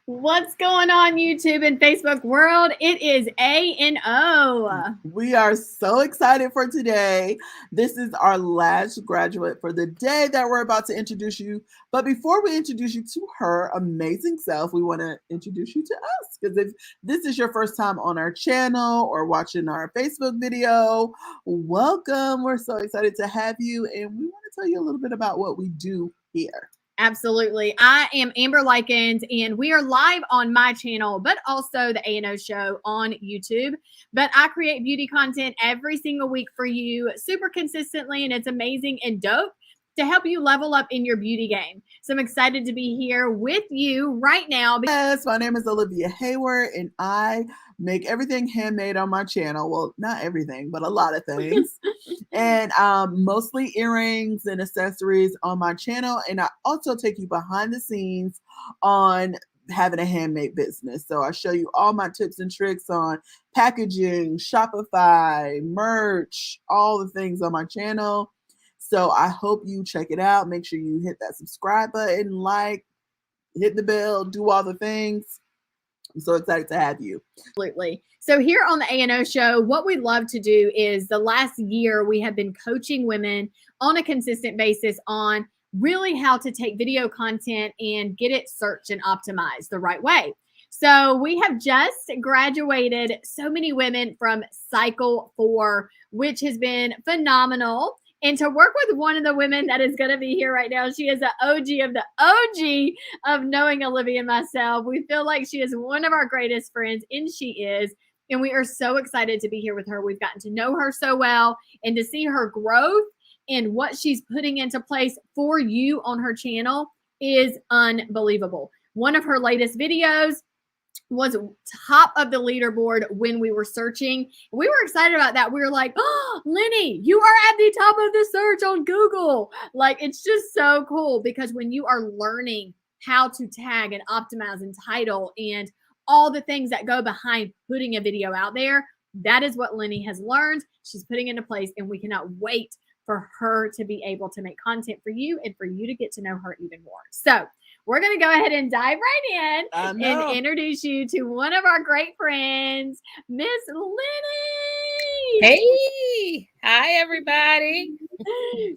What's going on, YouTube and Facebook world? It is A&O. We are so excited for today. This is our last graduate for the day that we're about to introduce you. But before we introduce you to her amazing self, we want to introduce you to us. Because if this is your first time on our channel or watching our Facebook video, welcome. We're so excited to have you. And we want to tell you a little bit about what we do here. Absolutely. I am Amber Likens, and we are live on my channel, but also the A&O Show on YouTube. But I create beauty content every single week for you super consistently, and it's amazing and dope to help you level up in your beauty game. So I'm excited to be here with you right now. Yes, my name is Olivia Hayward, and I make everything handmade on my channel. Well, not everything, but a lot of things. And mostly earrings and accessories on my channel. And I also take you behind the scenes on having a handmade business. So I show you all my tips and tricks on packaging, Shopify, merch, all the things on my channel. So I hope you check it out. Make sure you hit that subscribe button, like, hit the bell, do all the things. I'm so excited to have you. Absolutely. So here on the A&O Show, what we love to do is the last year we have been coaching women on a consistent basis on really how to take video content and get it searched and optimized the right way. So we have just graduated so many women from Cycle 4, which has been phenomenal. And to work with one of the women that is going to be here right now, she is an OG of the OG of knowing Olivia and myself. We feel like she is one of our greatest friends, and she is. And we are so excited to be here with her. We've gotten to know her so well, and to see her growth and what she's putting into place for you on her channel is unbelievable. One of her latest videos was top of the leaderboard when we were searching. We were excited about that. We were like, oh, Lynie, you are at the top of the search on Google. Like, it's just so cool because when you are learning how to tag and optimize and title and all the things that go behind putting a video out there, that is what Lynie has learned. She's putting into place, and we cannot wait for her to be able to make content for you and for you to get to know her even more. So we're going to go ahead and dive right in and introduce you to one of our great friends, Miss Lynie. Hey, hi, everybody.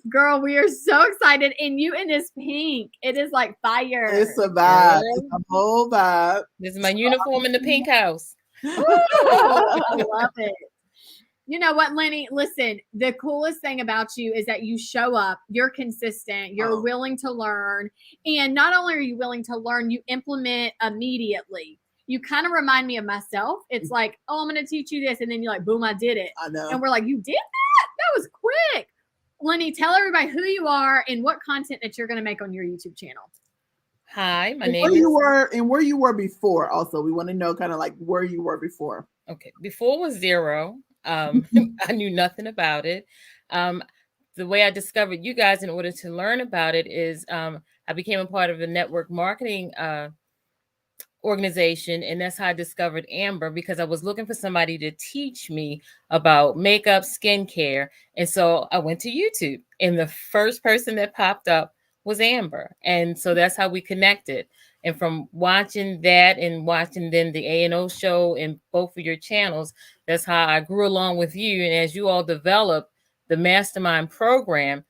Girl, we are so excited. And you in this pink, it is like fire. It's a vibe. It's a whole vibe. This is my uniform in the Pinkhouse. I love it. You know what, Lynie? Listen, the coolest thing about you is that you show up, you're consistent, you're willing to learn. And not only are you willing to learn, you implement immediately. You kind of remind me of myself. It's like, oh, I'm going to teach you this. And then you're like, boom, I did it. I know. And we're like, you did that? That was quick. Lynie, tell everybody who you are and what content that you're going to make on your YouTube channel. Hi, my name is... where you were before also. We want to know kind of like where you were before. Okay. Before was zero. I knew nothing about it. The way I discovered you guys in order to learn about it is I became a part of the network marketing organization. And that's how I discovered Amber, because I was looking for somebody to teach me about makeup, skincare. And so I went to YouTube, and the first person that popped up was Amber. And so that's how we connected. And from watching that and watching then the A&O show in both of your channels, that's how I grew along with you. And as you all develop the Mastermind program,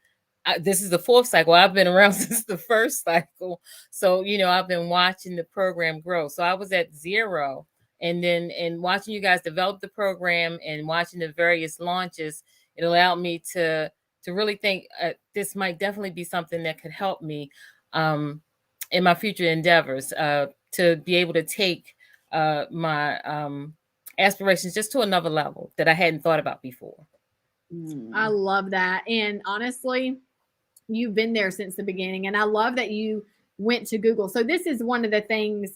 this is the fourth cycle. I've been around since the first cycle. So, you know, I've been watching the program grow. So I was at zero. And then watching you guys develop the program and watching the various launches, it allowed me to really think this might definitely be something that could help me in my future endeavors, to be able to take my aspirations just to another level that I hadn't thought about before. I love that. And honestly, you've been there since the beginning. And I love that you went to Google. So this is one of the things,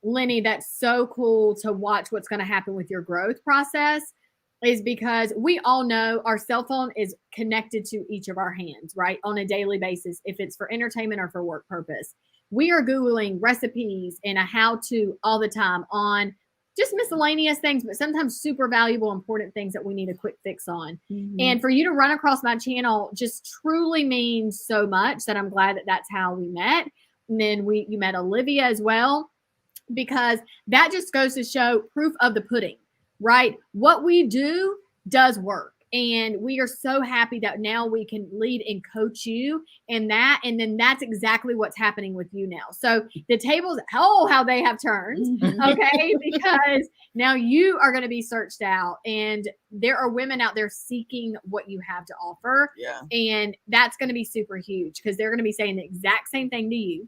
Lynie, that's so cool to watch what's going to happen with your growth process, is because we all know our cell phone is connected to each of our hands, right? On a daily basis, if it's for entertainment or for work purpose. We are Googling recipes and a how-to all the time on just miscellaneous things, but sometimes super valuable, important things that we need a quick fix on. And for you to run across my channel just truly means so much that I'm glad that that's how we met. And then you met Olivia as well. because that just goes to show proof of the pudding, right? What we do does work. And we are so happy that now we can lead and coach you in that. And then that's exactly what's happening with you now. So the tables, oh, how they have turned. Okay. Because now you are going to be searched out, and there are women out there seeking what you have to offer. Yeah. And that's going to be super huge because they're going to be saying the exact same thing to you.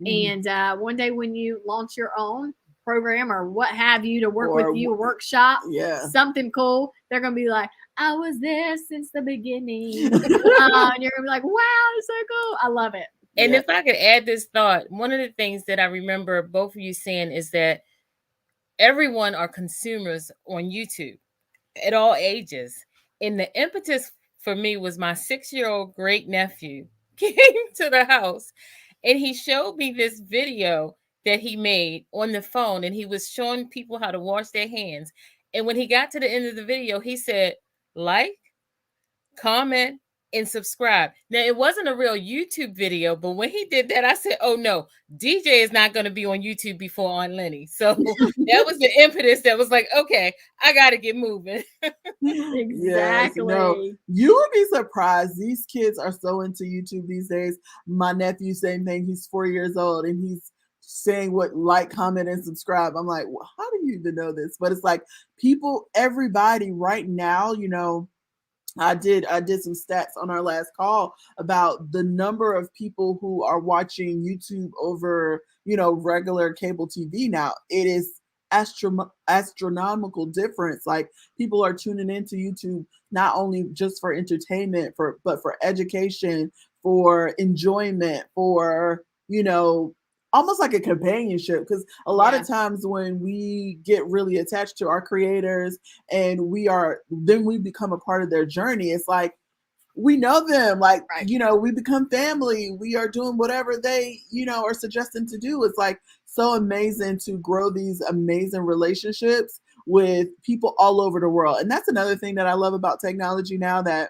And one day when you launch your own program or what have you to work with you, a workshop, something cool, they're going to be like, I was there since the beginning. And you're going to be like, wow, it's so cool. I love it. And if I could add this thought, one of the things that I remember both of you saying is that everyone are consumers on YouTube at all ages. And the impetus for me was my 6-year-old great nephew came to the house and he showed me this video that he made on the phone, and he was showing people how to wash their hands. And when he got to the end of the video, he said, like, comment, and subscribe. Now, it wasn't a real YouTube video, but when he did that, I said, oh no, DJ is not going to be on YouTube before Aunt Lynie. So that was the impetus that was like, okay, I got to get moving. Exactly. Yes, no, you would be surprised. These kids are so into YouTube these days. My nephew, same thing. He's 4 years old and he's saying what like, comment, and subscribe. I'm like, well, how do you even know this? But it's like people, everybody right now, you know, I did some stats on our last call about the number of people who are watching YouTube over, you know, regular cable TV now. It is astronomical difference. Like people are tuning into YouTube not only just for entertainment, but for education, for enjoyment, for, you know, almost like a companionship, because a lot of times when we get really attached to our creators and then we become a part of their journey, it's like we know them, like, you know, we become family. We are doing whatever they, you know, are suggesting to do. It's like so amazing to grow these amazing relationships with people all over the world. And that's another thing that I love about technology now, that,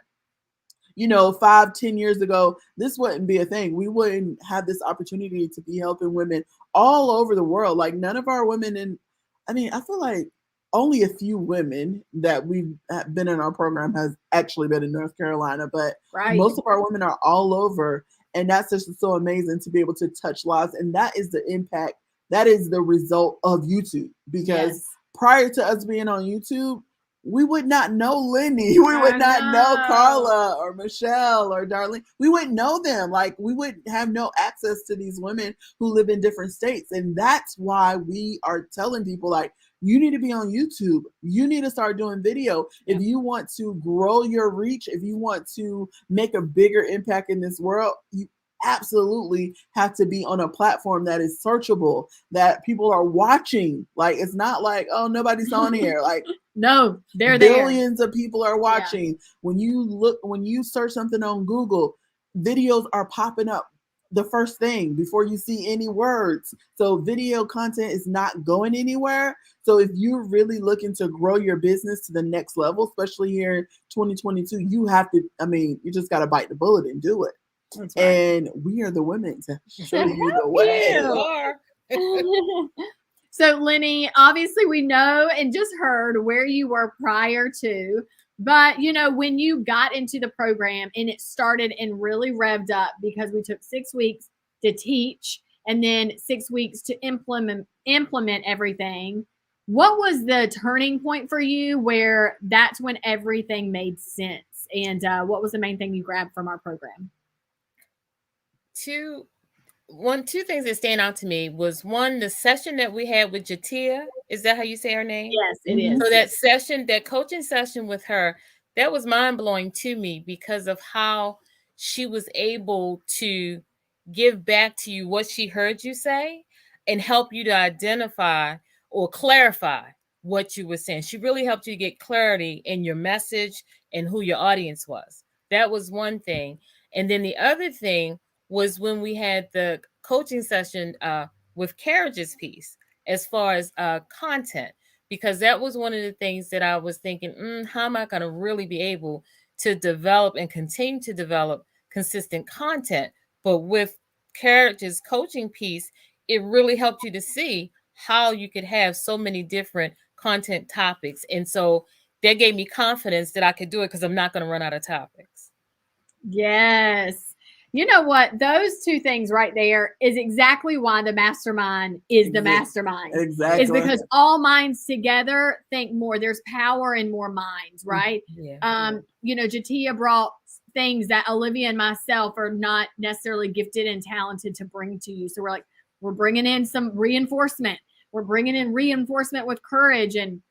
you know, 5-10 years ago, this wouldn't be a thing. We wouldn't have this opportunity to be helping women all over the world. Like none of our women I feel like only a few women that we've been in our program has actually been in North Carolina, but most of our women are all over. And that's just so amazing to be able to touch lives. And that is the impact. That is the result of YouTube, because prior to us being on YouTube, we would not know Lynie. We would not know Carla or Michelle or Darlene. We wouldn't know them. Like we would have no access to these women who live in different states. And that's why we are telling people, like, you need to be on YouTube. You need to start doing video. If you want to grow your reach, if you want to make a bigger impact in this world, you absolutely have to be on a platform that is searchable, that people are watching. Like it's not like, oh, nobody's on here. Like no, they're billions of people are watching. When you search something on Google, videos are popping up the first thing before you see any words. So video content is not going anywhere. So if you're really looking to grow your business to the next level, especially here in 2022, you have to, you just got to bite the bullet and do it. That's right. And we are the women to show you the way. So, Lynie, obviously we know and just heard where you were prior to, but, you know, when you got into the program and it started and really revved up, because we took 6 weeks to teach and then 6 weeks to implement everything, what was the turning point for you where that's when everything made sense? And what was the main thing you grabbed from our program? Two things that stand out to me was, one, the session that we had with Jatia. Is that how you say her name? Yes, it is. So that session, that coaching session with her, that was mind-blowing to me because of how she was able to give back to you what she heard you say and help you to identify or clarify what you were saying. She really helped you get clarity in your message and who your audience was. That was one thing. And then the other thing was when we had the coaching session with Carriage's piece, as far as content, because that was one of the things that I was thinking, how am I going to really be able to develop and continue to develop consistent content? But with Carriage's coaching piece, it really helped you to see, how you could have so many different content topics. And so that gave me confidence that I could do it because I'm not going to run out of topics. Yes. You know what? Those two things right there is exactly why the mastermind is the mastermind. Exactly. Is because all minds together think more. There's power in more minds, right? Yeah. You know, Jatia brought things that Olivia and myself are not necessarily gifted and talented to bring to you. So we're bringing in some reinforcement. We're bringing in reinforcement with courage and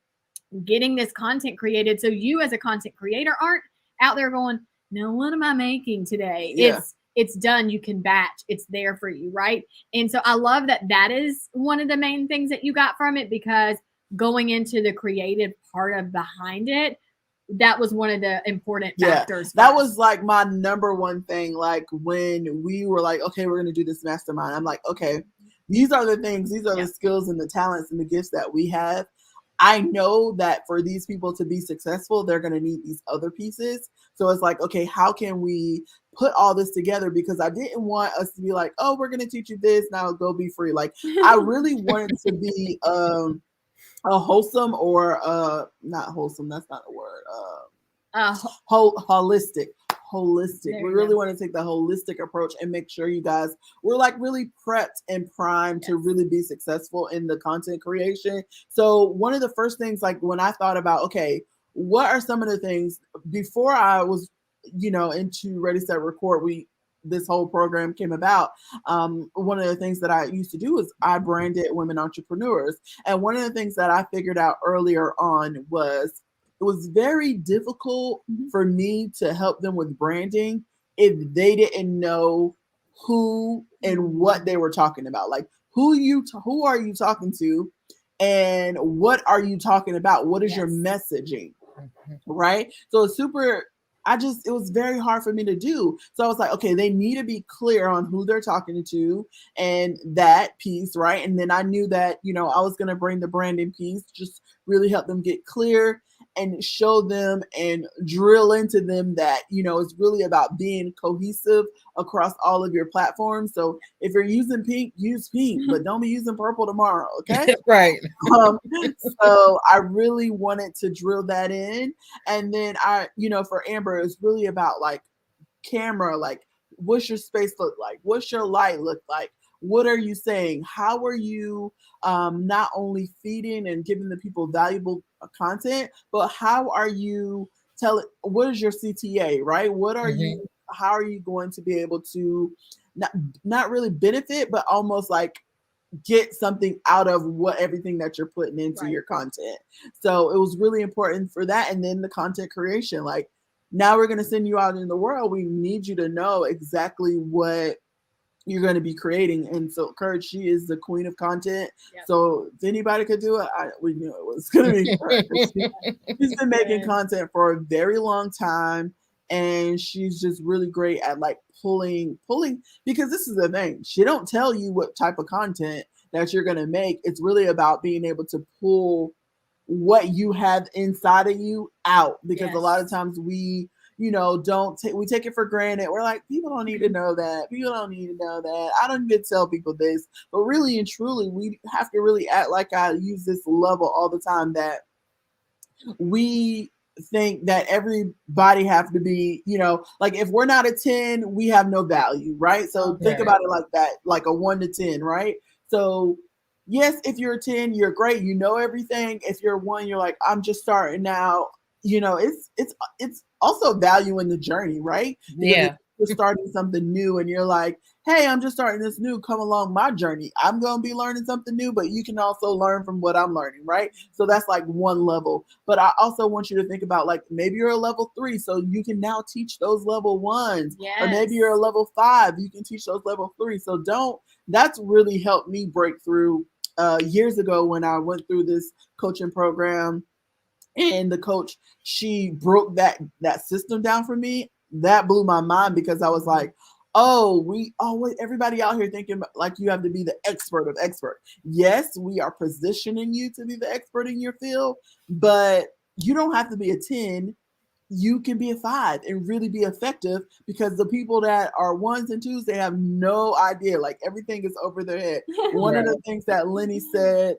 getting this content created. So you as a content creator aren't out there going, no, what am I making today? Yeah. It's done. You can batch. It's there for you, right? And so I love that is one of the main things that you got from it, because going into the creative part of behind it, that was one of the important factors. That was like my number one thing. Like when we were like, okay, we're going to do this mastermind. I'm like, okay, these are the things, these are the skills and the talents and the gifts that we have. I know that for these people to be successful, they're going to need these other pieces. So it's like, okay, how can we put all this together? Because I didn't want us to be like, oh, we're going to teach you this, now go be free. Like I really wanted to be a wholesome, or not wholesome, that's not a word, holistic. We really want to take the holistic approach and make sure you guys, we're like really prepped and primed to really be successful in the content creation. So one of the first things, like when I thought about, okay, what are some of the things before I was, into Ready, Set, Record, this whole program came about. One of the things that I used to do is I branded women entrepreneurs. And one of the things that I figured out earlier on was it was very difficult for me to help them with branding if they didn't know who and what they were talking about. Like who are you talking to, and what are you talking about? What is your messaging? Right? So it's it was very hard for me to do. So I was like, okay, they need to be clear on who they're talking to and that piece, right? And then I knew that, I was going to bring the branding piece, just really help them get clear and show them and drill into them that, it's really about being cohesive across all of your platforms. So if you're using pink, use pink, but don't be using purple tomorrow. Okay. Right. So I really wanted to drill that in. And then for Amber, it's really about like camera, like what's your space look like? What's your light look like? What are you saying? How are you not only feeding and giving the people valuable content, but how are you what is your CTA, right? What are you, how are you going to be able to not really benefit, but almost like get something out of everything that you're putting into your content. So it was really important for that. And then the content creation, like now we're going to send you out in the world. We need you to know exactly what you're going to be creating. And so Courage, she is the queen of content. So if anybody could do it, we knew it was going to be her. She's been making content for a very long time. And she's just really great at like pulling, because this is the thing. She don't tell you what type of content that you're going to make. It's really about being able to pull what you have inside of you out, because a lot of times we we take it for granted. We're like, people don't need to know that. People don't need to know that. I don't need to tell people this. But really and truly, we have to really act like I use this level all the time, that we think that everybody have to be, like if we're not a 10, we have no value, right? So think about it like that, like a 1 to 10, right? So yes, if you're a 10, you're great, you know everything. If you're 1, you're like, I'm just starting now. It's also value in the journey, right? Because you're starting something new and you're like, hey, I'm just starting this new, come along my journey. I'm going to be learning something new, but you can also learn from what I'm learning, right? So that's like one level. But I also want you to think about like, maybe you're a level 3, so you can now teach those level 1s. Or maybe you're a level 5, you can teach those level 3. So that's really helped me break through years ago when I went through this coaching program. And the coach, she broke that system down for me. That blew my mind, because I was like, everybody out here thinking like you have to be the expert of expert. Yes, we are positioning you to be the expert in your field, but you don't have to be a 10. you can be a 5 and really be effective, because the people that are 1s and 2s, they have no idea. Like everything is over their head. One of the things that Lynie said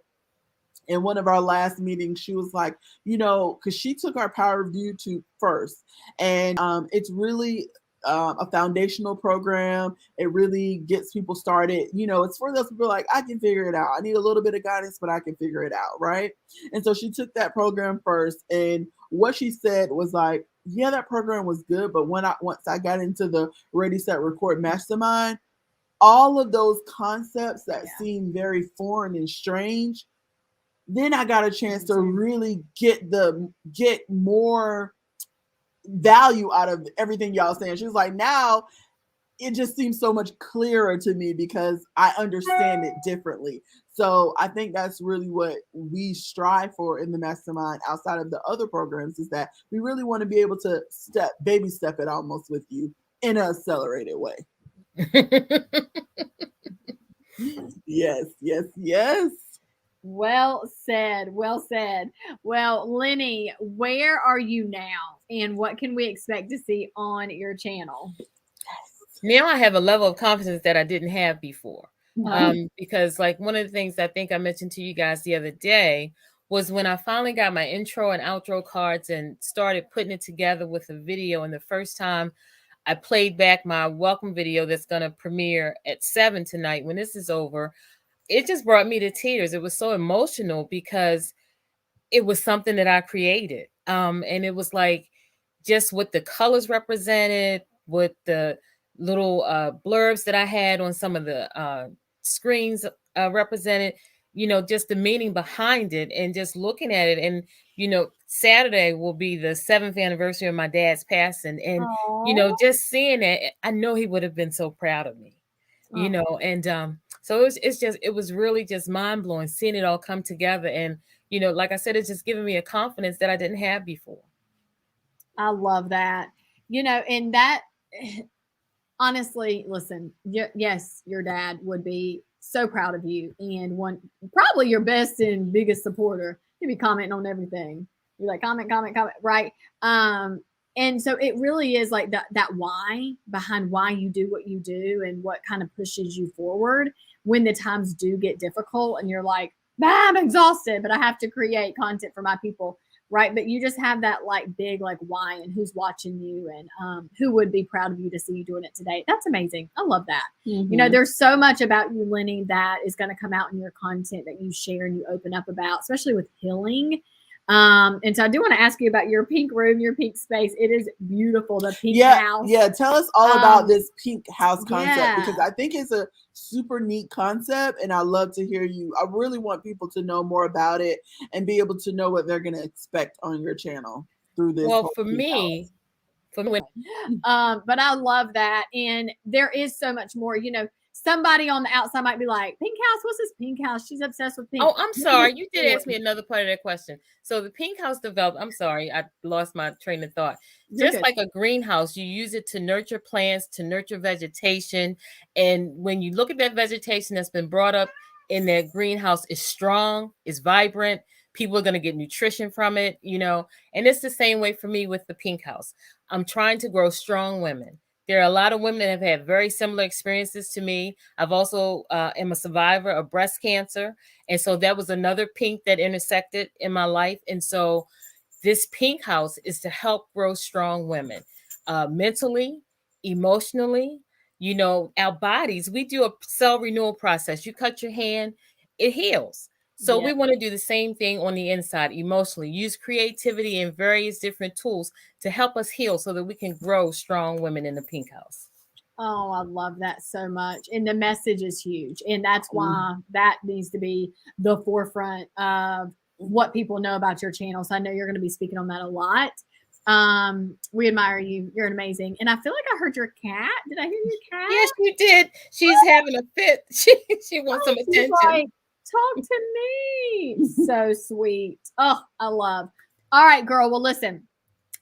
in one of our last meetings, she was like, because she took our Power of YouTube first, and it's really a foundational program. It really gets people started. It's for those people like, I can figure it out. I need a little bit of guidance, but I can figure it out, right? And so she took that program first, and what she said was like, yeah, that program was good, but once I got into the Ready, Set, Record Mastermind, all of those concepts that seem very foreign and strange, then I got a chance to really get more value out of everything y'all saying. She was like, now it just seems so much clearer to me because I understand it differently. So I think that's really what we strive for in the Mastermind, outside of the other programs, is that we really want to be able to baby step it almost with you in an accelerated way. Yes, yes, yes. Well said. Well said. Well, Lynie, where are you now, and what can we expect to see on your channel? Now I have a level of confidence that I didn't have before. Because like one of the things I think I mentioned to you guys the other day was when I finally got my intro and outro cards and started putting it together with a video. And the first time I played back my welcome video that's going to premiere at 7 tonight when this is over, it just brought me to tears. It was so emotional because it was something that I created. And it was like just what the colors represented, what the little blurbs that I had on some of the screens represented, just the meaning behind it, and just looking at it. And, Saturday will be the 7th anniversary of my dad's passing. And, just seeing it, I know he would have been so proud of me, and so it was really just mind blowing seeing it all come together. And, like I said, it's just giving me a confidence that I didn't have before. I love that. And that, honestly, listen, yes, your dad would be so proud of you, and probably your best and biggest supporter. He'd be commenting on everything. You're like, comment, right? And so it really is like that why behind why you do what you do, and what kind of pushes you forward when the times do get difficult and you're like, I'm exhausted, but I have to create content for my people, right? But you just have that like big like why, and who's watching you, and who would be proud of you to see you doing it today. That's amazing. I love that. There's so much about you, Lynie, that is going to come out in your content that you share and you open up about, especially with healing. And so I do want to ask you about your pink room, your pink space. It is beautiful. The pink house. Yeah. Tell us all about this pink house concept, because I think it's a super neat concept, and I love to hear you. I really want people to know more about it and be able to know what they're going to expect on your channel through this. Well, for me, but I love that. And there is so much more, somebody on the outside might be like, Pinkhouse, what's this Pinkhouse? She's obsessed with pink. Oh, I'm sorry. You did ask me another part of that question. So the Pinkhouse developed, I'm sorry, I lost my train of thought. Just like a greenhouse, you use it to nurture plants, to nurture vegetation. And when you look at that vegetation that's been brought up in that greenhouse, is strong, is vibrant. People are going to get nutrition from it, and it's the same way for me with the Pinkhouse. I'm trying to grow strong women. There are a lot of women that have had very similar experiences to me. I've also am a survivor of breast cancer. And so that was another pink that intersected in my life. And so this Pinkhouse is to help grow strong women mentally, emotionally, our bodies. We do a cell renewal process. You cut your hand, it heals. So we want to do the same thing on the inside, emotionally, use creativity and various different tools to help us heal so that we can grow strong women in the Pinkhouse. Oh, I love that so much. And the message is huge. And that's why that needs to be the forefront of what people know about your channel. So I know you're going to be speaking on that a lot. We admire you. You're amazing. And I feel like I heard your cat. Did I hear your cat? Yes, you did. She's having a fit. She wants some attention. Like, talk to me. So sweet. Oh, I love. All right, girl. Well, listen,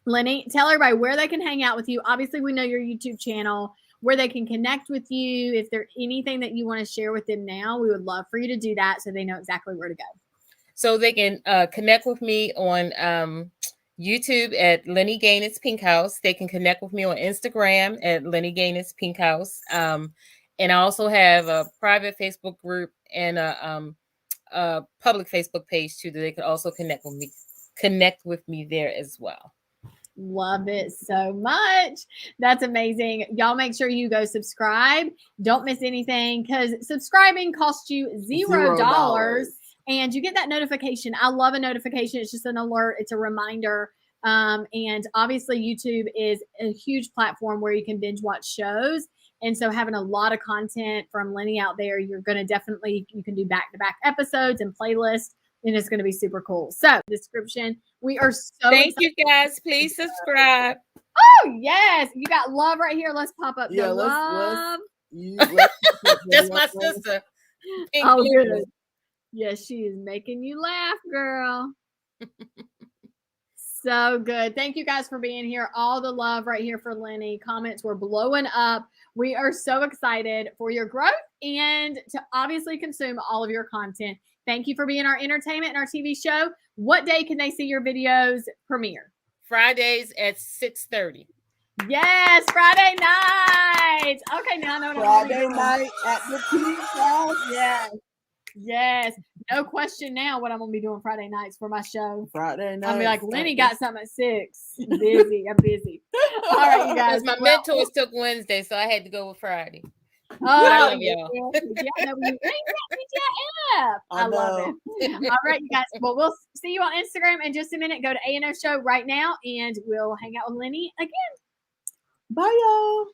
Lynie, tell everybody where they can hang out with you. Obviously, we know your YouTube channel, where they can connect with you. If there's anything that you want to share with them now, we would love for you to do that so they know exactly where to go. So they can connect with me on YouTube at Lynie Gaines Pinkhouse. They can connect with me on Instagram at Lynie Gaines Pinkhouse. And I also have a private Facebook group and a public Facebook page too that they could also connect with me there as well. Love it so much. That's amazing. Y'all make sure you go subscribe. Don't miss anything because subscribing costs you $0 and you get that notification. I love a notification. It's just an alert. It's a reminder. And obviously YouTube is a huge platform where you can binge watch shows. And so having a lot of content from Lynie out there, you're going to definitely, you can do back-to-back episodes and playlists. And it's going to be super cool. So, description. We are so Thank you guys. Please subscribe. Oh, yes. You got love right here. Let's pop up the love. That's my sister. Oh, good. Yes, she is making you laugh, girl. So good. Thank you guys for being here. All the love right here for Lynie. Comments were blowing up. We are so excited for your growth and to obviously consume all of your content. Thank you for being our entertainment and our TV show. What day can they see your videos premiere? Fridays at 6:30. Yes, Friday nights. Okay, now I know what Friday night at the Pinkhouse. Yes. Yes. No question now what I'm going to be doing Friday nights for my show. Friday night. I'll be like, Lynie got something at 6. I'm busy. All right, you guys. Because my mentors took Wednesday, so I had to go with Friday. Oh, I love y'all. I love it. All right, you guys. Well, we'll see you on Instagram in just a minute. Go to A&O Show right now, and we'll hang out with Lynie again. Bye, y'all.